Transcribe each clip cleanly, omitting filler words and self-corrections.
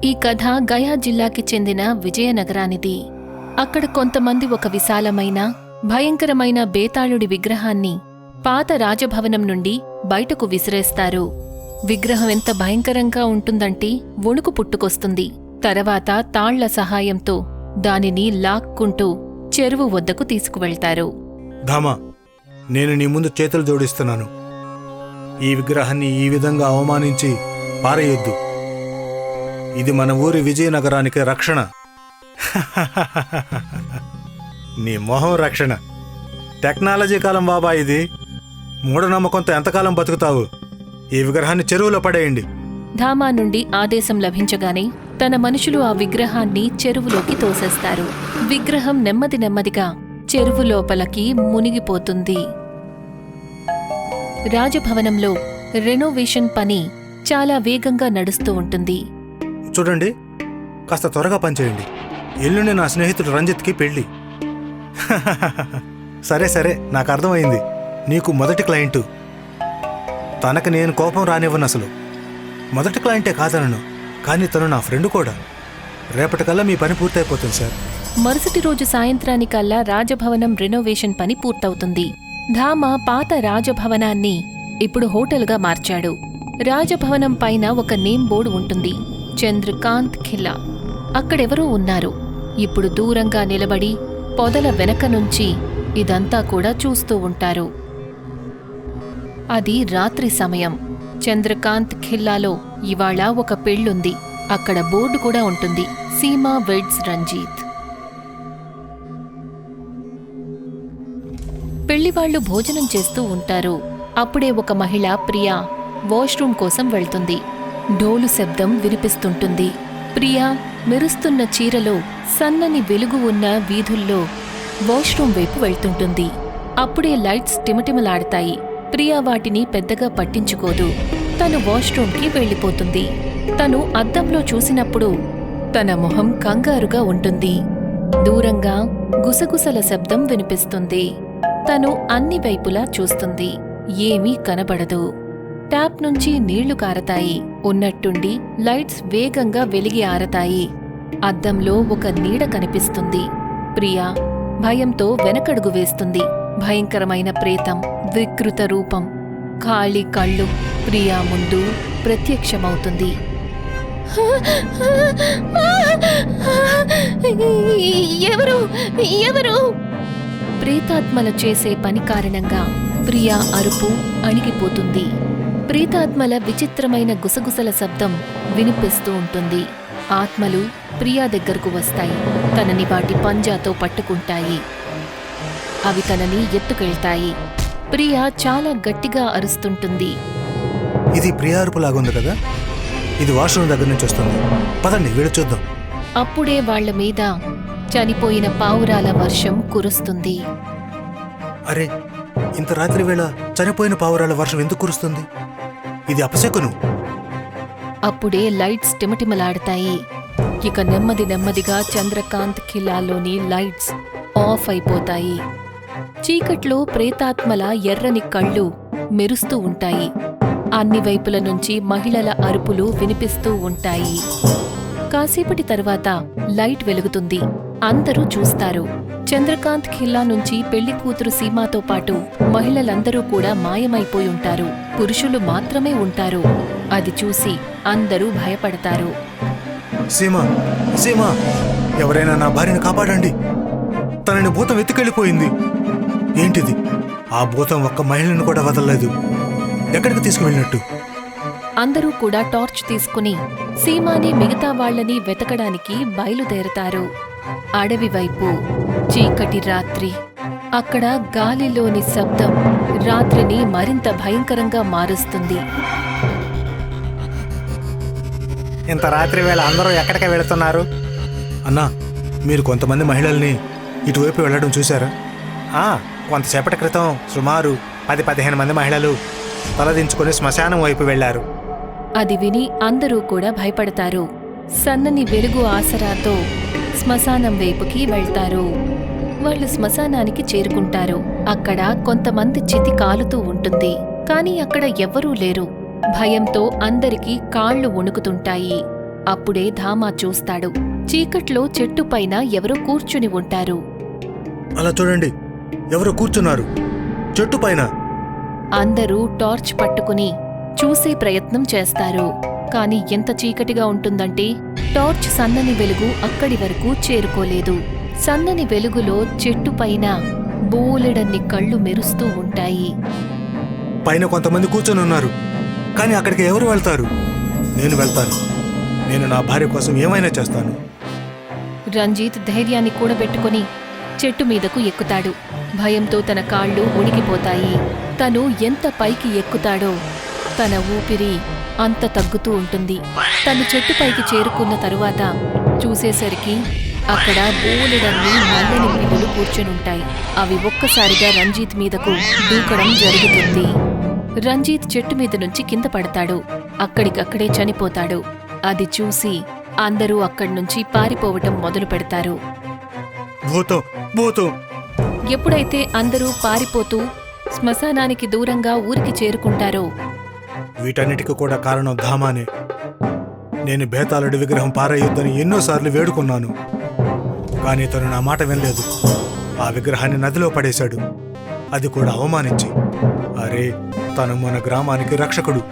ఈ కథ గయా జిల్లాకి చెందిన విజయనగరానిది. అక్కడ కొంతమంది ఒక విశాలమైన భయంకరమైన బేతాళుడి విగ్రహాన్ని పాత రాజభవనం నుండి బయటకు విసిరేస్తారు. విగ్రహం ఎంత భయంకరంగా ఉంటుందంటే వణుకు పుట్టుకొస్తుంది. తర్వాత తాళ్ల సహాయంతో దానిని లాక్కుంటూ చెరువు వద్దకు తీసుకువెళ్తారు. ధామా, నేను నీ ముందు చేతులు జోడిస్తున్నాను. ఈ విగ్రహాన్ని ఈ విధంగా అవమానించి పారేయొద్దు. ఇది మన ఊరి విజయనగరానికి రక్షణ. నీ మొహం రక్షణ. టెక్నాలజీ కాలం బాబా ఇది. మూఢనమ్మకంతో ఎంతకాలం బతుకుతావు? ఈ విగ్రహాన్ని చెరువులో పడేయండి. ధామా నుండి ఆదేశం లభించగానే తన మనుషులు ఆ విగ్రహాన్ని చెరువులోకి తోసేస్తారు. విగ్రహం నెమ్మది నెమ్మదిగా చెరువు లోపలికి మునిగిపోతుంది. రాజభవనంలో రెనోవేషన్ పని చాలా వేగంగా నడుస్తూ ఉంటుంది. చూడండి, కాస్త త్వరగా పనిచేయండి. ఎల్లుండి నా స్నేహితుడు రంజిత్కి పెళ్ళి. సరే సరే, నాకు అర్థమైంది. నీకు మొదటి క్లయింటు. తనకు నేను కోపం రానివ్వను. అసలు మొదటి క్లయింటే కాదనను, కానీ తను నా ఫ్రెండ్ కూడా. రేపటికల్లా మీ పని పూర్తయిపోతుంది సార్. మరుసటి రోజు సాయంత్రానికల్లా రాజభవనం రెనోవేషన్ పని పూర్తవుతుంది. ధామా పాత రాజభవనాన్ని ఇప్పుడు హోటల్గా మార్చాడు. రాజభవనం పైన ఒక నేమ్ బోర్డు ఉంటుంది, చంద్రకాంత్ ఖిల్లా. అక్కడెవరూ ఉన్నారు. ఇప్పుడు దూరంగా నిలబడి పొదల వెనక నుంచి ఇదంతా కూడా చూస్తూ ఉంటారు. అది రాత్రి సమయం. చంద్రకాంత్ ఖిల్లాలో ఇవాళ ఒక పెళ్ళుంది. అక్కడ బోర్డు కూడా ఉంటుంది, సీమా వెడ్స్ రంజిత్. పెళ్లివాళ్లు భోజనం చేస్తూ ఉంటారు. అప్పుడే ఒక మహిళ ప్రియా వాష్రూమ్ కోసం వెళ్తుంది. డోలు శబ్దం వినిపిస్తుంటుంది. ప్రియా మెరుస్తున్న చీరలో సన్నని వెలుగు ఉన్న వీధుల్లో వాష్రూమ్ వైపు వెళ్తుంటుంది. అప్పుడే లైట్స్ టిమటిమలాడతాయి. ప్రియా వాటిని పెద్దగా పట్టించుకోదు. తను వాష్రూమ్కి వెళ్ళిపోతుంది. తను అద్దంలో చూసినప్పుడు తన మొహం కంగారుగా ఉంటుంది. దూరంగా గుసగుసల శబ్దం వినిపిస్తుంది. తను అన్ని వైపులా చూస్తుంది. ఏమీ కనబడదు. ట్యాప్ నుంచి నీళ్లు కారతాయి. ఉన్నట్టుండి లైట్స్ వేగంగా వెలిగి ఆరతాయి. అద్దంలో ఒక నీడ కనిపిస్తుంది. ప్రియా భయంతో వెనకడుగు వేస్తుంది. భయంకరమైన ప్రేతం, వికృత రూపం, ఖాళీ కళ్ళు ప్రియా ముందు ప్రత్యక్షమవుతుంది. ఎవరు ఎవరు? ప్రేతాత్మల చేసే పని కారణంగా ప్రియా అరుపు అణిగిపోతుంది. ప్రేతాత్మల విచిత్రమైన గుసగుసల శబ్దం వినిపిస్తూ ఉంటుంది. ఆత్మలు ప్రియా దగ్గరకు వస్తాయి. తనని వాటి పంజాతో పట్టుకుంటాయి. అవి తనని ఎత్తుకెళ్తాయి. ప్రియా చాలా గట్టిగా అరుస్తుంటుంది. ఇది ప్రియా అరుపులాగుంది కదా. ఇది వాష్రూమ్ దగ్గర నుంచి వస్తుంది. పదండి, వెళ్ళి చూద్దాం. అప్పుడే వాళ్ల మీద చనిపోయిన పావురాల వర్షం కురుస్తుంది. అరే, ఇంత రాత్రి వేళ చనిపోయిన పావురాల వర్షం ఎందుకు కురుస్తుంది? ఇది అపశకును. అప్పుడే లైట్స్ టిమటిమలాడతాయి. ఇక నెమ్మది నెమ్మదిగా చంద్రకాంత్ ఖిల్లాలోని లైట్స్ ఆఫ్ అయిపోతాయి. చీకట్లో ప్రేతాత్మల ఎర్రని కళ్ళు మెరుస్తూ ఉంటాయి. అన్ని వైపుల నుంచి మహిళల అరుపులు వినిపిస్తూ ఉంటాయి. కాసేపటి తర్వాత లైట్ వెలుగుతుంది. అందరూ చూస్తారు. చంద్రకాంత్ ఖిల్లా నుంచి పెళ్లి కూతురు సీమాతో పాటు మహిళలందరూ కూడా మాయమైపోయి ఉంటారు. పురుషులు మాత్రమే ఉంటారు. అది చూసి అందరూ భయపడతారు. సీమా, సీమా, ఎవరైనా నా భార్యను కాపాడండి. తనని భూతం ఎత్తుకెళ్ళిపోయింది. ఏంటిది? ఆ భూతం ఒక్క మహిళను కూడా వదలలేదు. ఎక్కడికి తీసుకువెళ్ళినట్టు? అందరూ కూడా టార్చ్ తీసుకుని సీమాని మిగతా వాళ్లని వెతకడానికి బయలుదేరతారు. అడవి వైపు చీకటి రాత్రి. అక్కడ గాలిలోని శబ్దం రాత్రిని మరింత భయంకరంగా మారుస్తుంది. ఇంత రాత్రి వేళ అందరూ ఎక్కడికి వెళుతున్నారు? అన్నా, మీరు కొంతమంది మహిళల్ని ఇటువైపు వెళ్ళడం చూశారా? కొంతసేపటి క్రితం సుమారు 10-15 మంది మహిళలు తలదించుకుని శ్మశానం వైపు వెళ్లారు. అది విని అందరూ కూడా భయపడతారు. సన్నని వెలుగు ఆసరాతో శ్మశానం వైపుకి వెళ్తారు. వాళ్ళు శ్మశానానికి చేరుకుంటారు. అక్కడ కొంతమంది చితి కాలుతూ ఉంటుంది. కాని అక్కడ ఎవ్వరూ లేరు. భయంతో అందరికీ కాళ్లు వణుకుతుంటాయి. అప్పుడే ధామా చూస్తాడు. చీకట్లో చెట్టుపైన ఎవరో కూర్చుని ఉంటారు. అలా చూడండి, ఎవరో కూర్చున్నారు చెట్టు పైన. అందరూ టార్చ్ పట్టుకుని చూసే ప్రయత్నం చేస్తారు. కాని ఎంత చీకటిగా ఉంటుందంటే టార్చ్ సన్నని వెలుగు అక్కడి వరకు చేరుకోలేదు. సన్నని వెలుగులో చెట్టుపైన బోలెడన్ని కళ్ళు మెరుస్తూ ఉంటాయి. పైన కొంతమంది కూర్చొని ఉన్నారు, కానీ అక్కడికి ఎవరు వెళ్తారు? నేను వెళ్తాను. నేను నా భార్య కోసం ఏమైనా చేస్తాను. రంజిత్ ధైర్యాన్ని కూడబెట్టుకుని చెట్టు మీదకు ఎక్కుతాడు. భయంతో తన కాళ్ళు ఉనికిపోతాయి. తను ఎంత పైకి ఎక్కుతాడో తన ఊపిరి అంత తగ్గుతూ ఉంటుంది. తను చెట్టుపైకి చేరుకున్న తరువాత చూసేసరికి అక్కడ బోలెడన్ని నల్లని పిల్లులు కూర్చొనుంటాయి. అవి ఒక్కసారిగా రంజిత్ మీదకు దూకడం జరుగుతుంది. రంజిత్ చెట్టు మీద నుంచి కింద పడతాడు. అక్కడికక్కడే చనిపోతాడు. అది చూసి అందరూ అక్కడ్నుంచి పారిపోవటం మొదలు పెడతారు. భూతం, భూతం! ఎప్పుడైతే అందరూ పారిపోతూ శ్మశానానికి దూరంగా ఊరికి చేరుకుంటారో వీటన్నిటికీ కూడా కారణం ధామానే. నేను బేతాళుడి విగ్రహం పారేయొద్దని ఎన్నోసార్లు వేడుకున్నాను, కానీ తను నా మాట వినలేదు. ఆ విగ్రహాన్ని నదిలో పడేశాడు, అది కూడా అవమానించి. అరే, తను మన గ్రామానికి రక్షకుడు.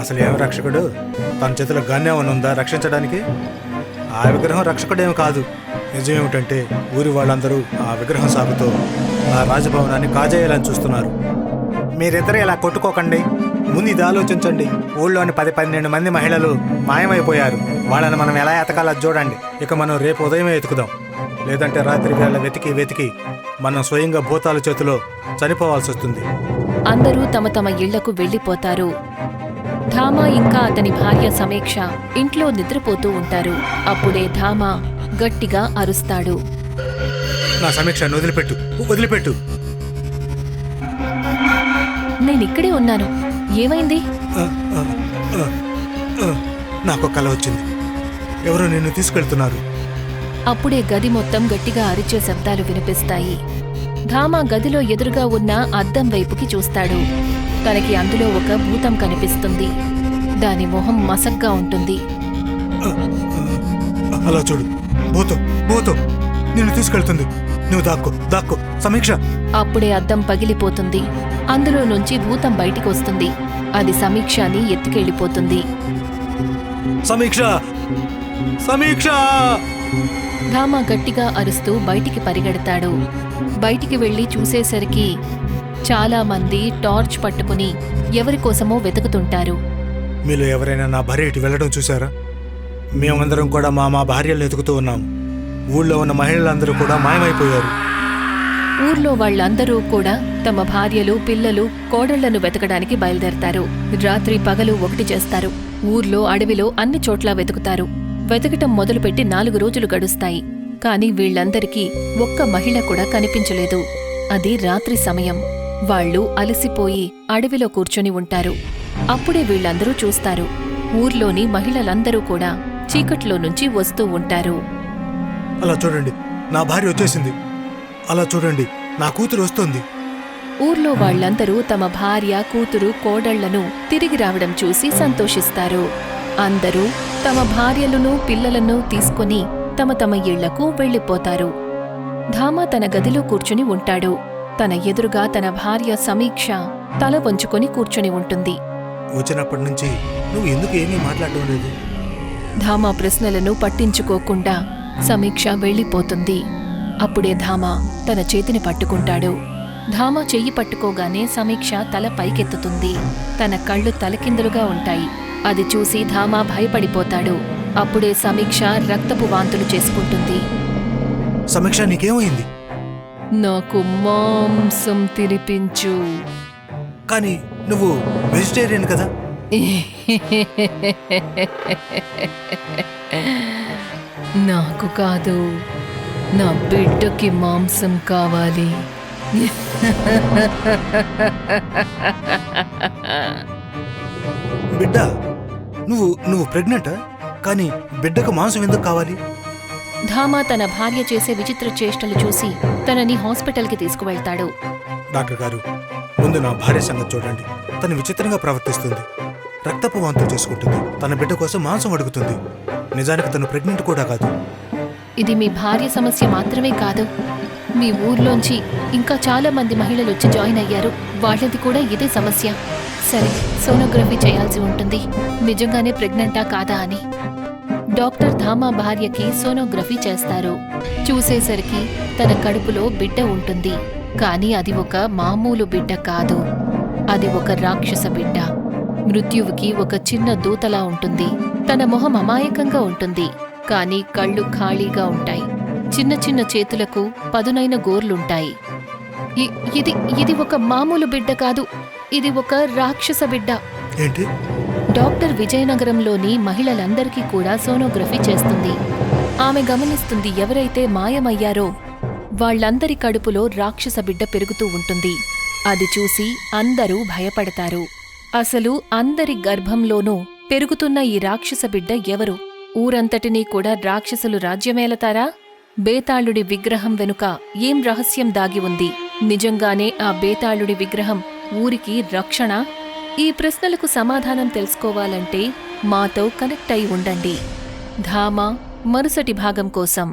అసలు ఏం రక్షకుడు? తన చేతిలో గన్నేమన్నా ఉందా రక్షించడానికి? ఆ విగ్రహం రక్షకుడేమి కాదు. నిజమేమిటంటే ఊరి వాళ్ళందరూ ఆ విగ్రహం సాగుతో ఆ రాజభవనాన్ని కాజేయాలని చూస్తున్నారు. మీరిద్దరూ ఇలా కొట్టుకోకండి, ముందు ఇది ఆలోచించండి. ఊళ్ళోని 10-12 మంది మహిళలు మాయమైపోయారు. వాళ్ళని మనం ఎలా ఎతకాలో చూడండి. ఇక మనం రేపు ఉదయమే ఎతుకుదాం, లేదంటే రాత్రి వేళ వెతికి వెతికి మనం స్వయంగా భూతాల చేతిలో చనిపోవాల్సి వస్తుంది. అందరూ తమ తమ ఇళ్లకు వెళ్లిపోతారు. ధామా ఇంకా అతని భార్య సమీక్ష ఇంట్లో నిద్రపోతూ ఉంటారు. అప్పుడే ధామా గట్టిగా అరుస్తాడు. నా సమీక్షను వదిలిపెట్టు, వదిలిపెట్టు! నేనిక్కడే ఉన్నాను, ఏమైంది? నాకు కల వచ్చింది, ఎవరో నిన్ను తీసుకెళ్తున్నారు. అప్పుడే గది మొత్తం గట్టిగా అరిచే శబ్దాలు వినిపిస్తాయి. ధామా గదిలో ఎదురుగా ఉన్న అద్దం వైపుకి చూస్తాడు. తనకి అందులో ఒక భూతం కనిపిస్తుంది. దాని మొహం మసగ్గా ఉంటుంది. అలా చూడు, భూతం, భూతం నిన్ను తీసుకెళ్తుంది. నువ్వు దాక్కో, దాక్కో సమీక్ష! అప్పుడే అద్దం పగిలిపోతుంది. అందులో నుంచి భూతం బయటికి వస్తుంది. అది సమీక్షని ఎత్తుకెళ్ళిపోతుంది. సమీక్ష, సమీక్ష! ధామా గట్టిగా అరుస్తూ బయటికి పరిగెడతాడు. బయటికి వెళ్లి చూసేసరికి చాలా మంది టార్చ్ పట్టుకుని ఎవరికోసమో వెతుకుతుంటారు. మీలో ఎవరైనా నా భార్య ఇటు వెళ్ళడం చూసారా? మేమందరం కూడా మా భార్యలు ఎతుకుతూ ఉన్నాం. ఊళ్ళో ఉన్న మహిళలందరూ కూడా మాయమైపోయారు. ఊర్లో వాళ్ళందరూ కూడా తమ భార్యలు, పిల్లలు, కోడళ్లను వెతకడానికి బయలుదేరతారు. రాత్రి పగలు ఒకటి చేస్తారు. ఊర్లో, అడవిలో అన్ని చోట్ల వెతుకుతారు. వెతకటం మొదలుపెట్టి 4 రోజులు గడుస్తాయి. కాని వీళ్లందరికీ ఒక్క మహిళ కూడా కనిపించలేదు. అది రాత్రి సమయం. వాళ్ళు అలసిపోయి అడవిలో కూర్చొని ఉంటారు. అప్పుడే వీళ్లందరూ చూస్తారు. ఊర్లోని మహిళలందరూ కూడా చీకట్లో నుంచి వస్తూ ఉంటారు. అలా చూడండి, నా భార్య వచ్చేసింది. అలా చూడండి, నా కూతురు వస్తుంది. ఊర్లో వాళ్ళందరూ తమ భార్య, కూతురు, కోడళ్లను తిరిగి రావడం చూసి సంతోషిస్తారు. అందరూ తమ భార్యలను, పిల్లలను తీసుకుని తమ తమ ఇళ్లకు వెళ్లిపోతారు. ధామా తన గదిలో కూర్చుని ఉంటాడు. తన ఎదురుగా తన భార్య సమీక్ష తల వంచుకొని కూర్చుని ఉంటుంది. వచ్చినప్పటి నుంచి నువ్వు ఎందుకు ఏమీ మాట్లాడటం లేదు? ధామా ప్రశ్నలను పట్టించుకోకుండా సమీక్ష వెళ్లిపోతుంది. అప్పుడే ధామా తన చేతిని పట్టుకుంటాడు. ధామా చెయ్యి పట్టుకోగానే సమీక్ష తల పైకెత్తుతుంది. తన కళ్ళు తలకిందులుగా ఉంటాయి. అది చూసి ధామా భయపడిపోతాడు. అప్పుడే సమీక్ష రక్తపు వాంతులు చేసుకుంటుంది. సమీక్ష, నీకేమైంది? నాకు మాంసం తినిపించు. కానీ నువ్వు వెజిటేరియన్ కదా? నాకు కాదు, నా బిడ్డకి మాంసం కావాలి. బిడ్డ? నువ్వు ప్రెగ్నెంటా? కానీ బిడ్డకు మాంసం ఎందుకు కావాలి? ధామా తన భార్య చేసే విచిత్ర చేష్టలు చూసి తనని హాస్పిటల్కి తీసుకువెళ్తాడు. డాక్టర్ గారు, ముందు నా భార్య సంగతి చూడండి. తను విచిత్రంగా ప్రవర్తిస్తుంది. రక్తపు వాంతులు చేసుకుంటుంది. తన బిడ్డ కోసం మాంసం అడుగుతుంది. నిజానికి తను ప్రెగ్నెంట్ కూడా కాదు. ఇది మీ భార్య సమస్య మాత్రమే కాదు. మీ ఊర్లోంచి ఇంకా చాలా మంది మహిళలు వచ్చి జాయిన్ అయ్యారు. వాళ్ళది కూడా ఇదే సమస్య. సరే, సోనోగ్రఫీ చేయాల్సి ఉంటుంది. నిజంగానే ప్రెగ్నెంటా కాదా అని. డాక్టర్ ధామా భార్యకి సోనోగ్రఫీ చేస్తారు. చూసేసరికి తన కడుపులో బిడ్డ ఉంటుంది. కానీ అది ఒక మామూలు బిడ్డ కాదు. అది ఒక రాక్షస బిడ్డ. మృత్యువుకి ఒక చిన్న దూతలా ఉంటుంది. తన మొహం అమాయకంగా ఉంటుంది. కానీ కళ్ళు ఖాళీగా ఉంటాయి. చిన్న చిన్న చేతులకు పదునైన గోర్లుంటాయి. ఇది ఒక మామూలు బిడ్డ కాదు. ఇది ఒక రాక్షస బిడ్డ. ఏంటి? డాక్టర్ విజయనగరంలోని మహిళలందరికీ కూడా సోనోగ్రఫీ చేస్తుంది. ఆమె గమనిస్తుంది, ఎవరైతే మాయమయ్యారో వాళ్లందరి కడుపులో రాక్షస బిడ్డ పెరుగుతూ ఉంటుంది. అది చూసి అందరూ భయపడతారు. అసలు అందరి గర్భంలోనూ పెరుగుతున్న ఈ రాక్షస బిడ్డ ఎవరు? ఊరంతటినీ కూడా రాక్షసులు రాజ్యమేలతారా? బేతాళుడి విగ్రహం వెనుక ఏం రహస్యం దాగి ఉంది? నిజంగానే ఆ బేతాళుడి విగ్రహం ఊరికి రక్షణ? ఈ ప్రశ్నలకు సమాధానం తెలుసుకోవాలంటే మాతో కనెక్ట్ అయి ఉండండి. ధామా మరుసటి భాగం కోసం.